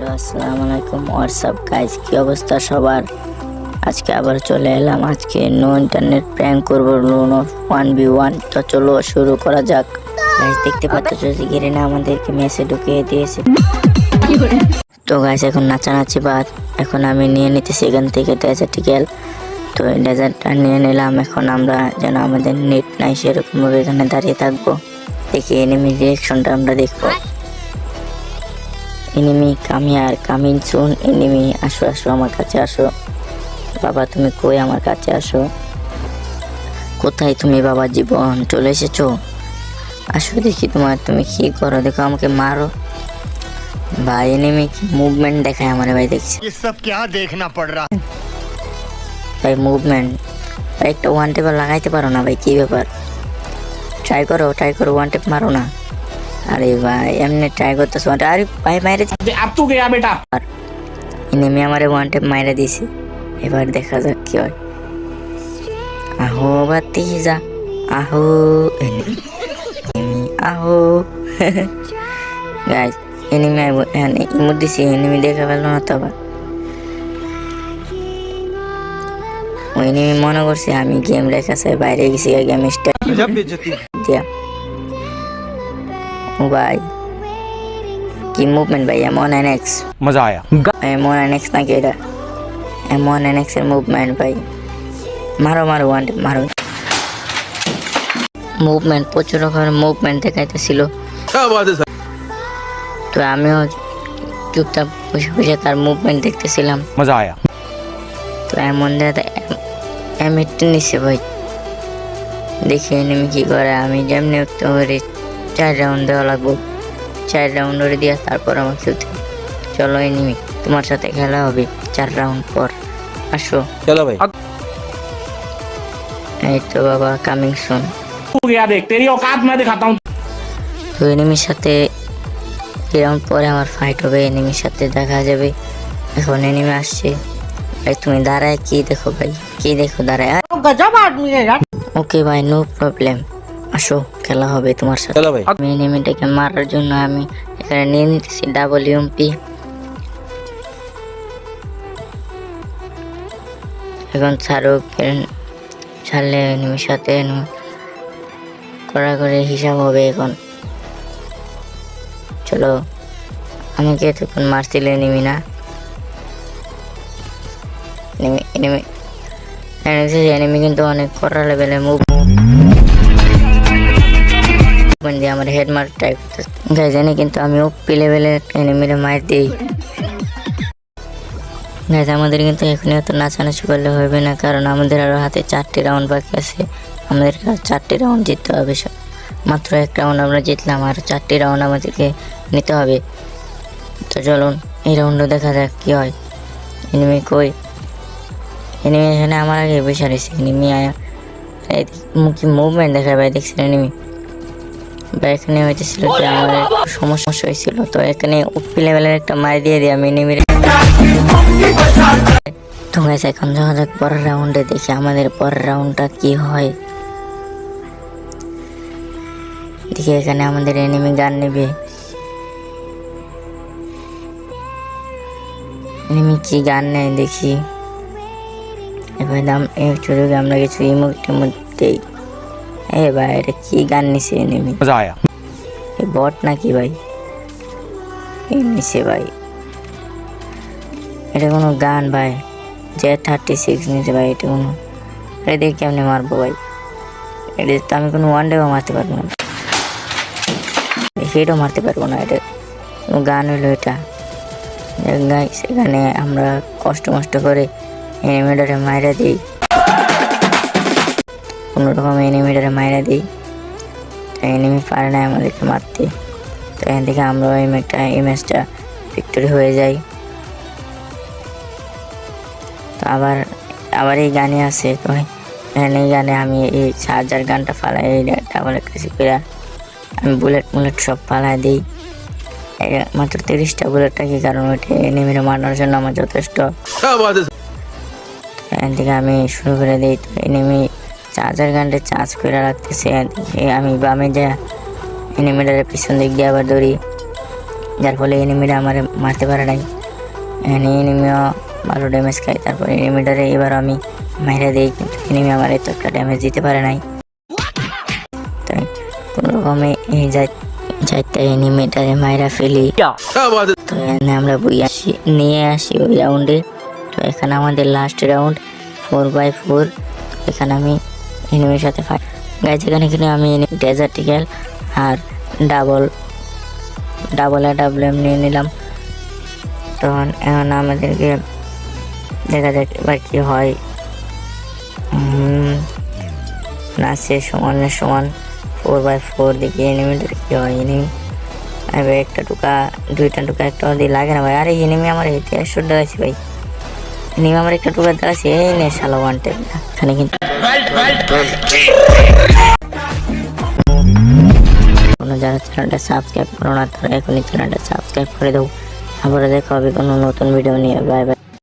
আসসালামু আলাইকুম WhatsApp guys, কি অবস্থা সবার? আজকে আবার চলে এলাম। আজকে নো ইন্টারনেট প্র্যাঙ্ক করবো লোনো 1v1। তো চলো শুরু করা যাক। গাইজ দেখতে পাচ্ছ গেরিনা আমাদেরকে মেসে ঢুকিয়ে দিয়েছে। তো গাইজ এখন নাচানাচি বাদ। এখন আমি নিয়ে নিতেছি এখান থেকে ডেজার্টিক্যাল। তো এই ডেজার্টটা নিয়ে নিলাম। এখন আমরা যেন আমাদের নেট নাই সেরকম ভাবে এখানে দাঁড়িয়ে থাকবো। দেখি এনিমি রিয়েকশনটা আমরা দেখবো। Enemy coming soon. এনিমি আসো আসো আমার কাছে আসো। বাবা তুমি কই? আমার কাছে আসো। কোথায় তুমি বাবা? জীবন চলে এসেছো? আসো দেখি তুমি কি করো, দেখো আমাকে মারো। ভাই এনিমি কি মুভমেন্ট দেখায় আমার, ভাই দেখছি ये सब क्या देखना पड़ रहा है। ভাই মুভমেন্ট। ভাই একটা ওয়ান টেপ লাগাইতে পারো না ভাই? কি ব্যাপার? ট্রাই করো ওয়ান টেপ মারো না। আরে ভাই এমনি ট্রাই করতেছো। আরে ভাই মাইরে अब तू गया बेटा। এনিমি আমারে ওয়ান টেপ মাইরে দিছে। এবার দেখা যাক কি হয়। আহো বাতিজা আহো এনিমি আহো। গাইস এনিমি ইমোট দিছি, এনিমি দেখা পেল না তো। আবার ওই এনিমি মনে করছে আমি গেম লেখাছে বাইরে গেছি, গেম স্টার্ট দিয়া। ও ভাই কি মুভমেন্ট ভাই! M1NX मजा आया। M1NX নাকি এটা? M1NX এর মুভমেন্ট ভাই। মারো ওয়ান টেপ মারো। মুভমেন্ট প্রচুর রকমের মুভমেন্ট দেখাইতেছিল। তো আমিও চুপচাপ বসে বসে তার মুভমেন্ট দেখতেছিলাম। मजा आया। তো এমন M18 নিচ্ছে ভাই। দেখি এনিমি কি করে। আমি যেমনি একটু করে 4 রাউন্ড দেওয়া লাগবো। 4 রাউন্ড করে দিয়া তারপর আমার খেলতে। চলো এনিমি তোমার সাথে খেলা হবে 4 রাউন্ড পর। আসো चलो भाई। এই তো বাবা কামিং সুন। तू गया देख, तेरी औकात मैं दिखाता हूँ। তো এনিমির সাথে এই রাউন্ড পরে আমার ফাইট হবে, এনিমির সাথে দেখা যাবে। এখন এনিমি আসছে ভাই। তুমি দাঁড়ায় কি দেখো ভাই? কি দেখো দাঁড়ায়? गजब आदमी है यार। ওকে ভাই নো প্রবলেম, আসো খেলা হবে তোমার সাথে। चलो भाई। আমি এনিমিটাকে মারার জন্য আমি এখানে নিয়ে নিতেছি WMP। এখন ছাড়লে এনিমির সাথে কড়াকড়ি হিসাব হবে এখন। চলো আমাকে এতক্ষণ মারছিল এনিমি না? এনিমি কিন্তু অনেক কড়া লেভেলের মুভ দিয়ে আমার হেড মার ট্রাই করতেছে। গাইজ জানি কিন্তু আমি ওপি লেভেলের এনিমিরে মার দিই। গাইজ আমাদের কিন্তু এখনই এত নাচানাচি করলে হবে না, কারণ আমাদের আরো হাতে 4টি রাউন্ড বাকি আছে। আমাদেরকে 4টি রাউন্ড জিততে হবে। মাত্র 1 রাউন্ড আমরা জিতলাম, আর 4টি রাউন্ড আমাদেরকে নিতে হবে। তো চলুন এই রাউন্ডে দেখা যাক কি হয়। এনিমি কই? এনিমি এখানে আমার আগে বসে রয়েছে। এনিমি কি মুভমেন্ট দেখায় ভাই, দেখছেন এনিমি ভাই? এখানে হইতেছিল যে আমার সমস্যা হয়েছিল, তো এখানে উপি লেভেলের একটা মার দিয়ে দিই আমি এনিমির। তো গাইস এখন যাওয়া যাক পরের রাউন্ডে, দেখি আমাদের পরের রাউন্ডটা কি হয়। দেখি এখানে আমাদের এনিমি গান নেবে। এনিমি কি গান নেয় দেখি। এবার আমরা কিছু ইমোট দেই। এ ভাই এটা কি গান নিছে এনিমি? मजा आया। এই বট নাকি ভাই? এই নিছে ভাই, এটা কোনো গান ভাই? J36 নিছে ভাই। এটা কোনো এটা দিয়ে কেমনে মারবো ভাই? এটা তো আমি কোনো ওয়ান ডেও মারতে পারবো না, হেডও মারতে পারবো না। এটা কোনো গান হইলো এটা? সেখানে আমরা কষ্ট করে এনিমিটারে মাইরা দিই, কোনোরকম এনিমিটারে মাইরা দিই। তো এনিমি পারে না আমাদেরকে মারতে। তো এখান থেকে আমরা এই ম্যাচটা ভিক্টোরি হয়ে যাই। তো আবার এই গানে আছে। তো এই গানে আমি এই চার্জার গানটা ফালাই, এই ডাবলের কাছে করে আমি বুলেট সব ফালাই দিই। মাত্র 30টা বুলেটটা, কি কারণ ওইটা এনিমিরে মারার জন্য আমার যথেষ্ট। এখান থেকে আমি শুরু করে দিই। তো এনিমি চার্জার গানটা চার্জ করে রাখতেছে। আমি বামে যা এনিমিটারের পিছন দিক দিয়ে আবার দৌড়ি। যার ফলে এনিমিটা আমার মারতে পারে নাই। এনিমিও ভালো ড্যামেজ খায়। তারপর এনিমিটারে এবার আমি মাইরা দিই, কিন্তু এনিমি আমার এত একটা ড্যামেজ দিতে পারে নাই। তাই কোনো রকমে এই যাইতে এনিমিটারে মাইরা ফেলি। তো এখানে আমরা নিয়ে আসি ওই রাউন্ডে। তো এখানে আমাদের লাস্ট রাউন্ড 4x4। এখানে আমি এনিমির সাথে ফাইট গাইজ। এখানে কিন্তু আমি ডেজার্ট ইগল আর ডাবল AWM নিয়ে নিলাম। তখন এখন আমাদেরকে দেখা যাক এবার কি হয়। নাচে সমান 4x4 দেখি এনিমিটার কি হয়। এনিমি এবার একটা টুকা দুইটা টুকা একটা দিয়ে লাগে না ভাই। আরে এনিমি আমার হেঁটে একশো দেওয়াছি ভাই। এনিমি আমার একটা টুকা দেওয়াছি। এই নে শালা ওয়ান টেপ। এখানে কিন্তু কোনো যারা চ্যানেলটা সাবস্ক্রাইব করো না তারা এখনই চ্যানেলটা সাবস্ক্রাইব করে দাও। আবার দেখা হবে কোনো নতুন ভিডিও নিয়ে। Bye bye.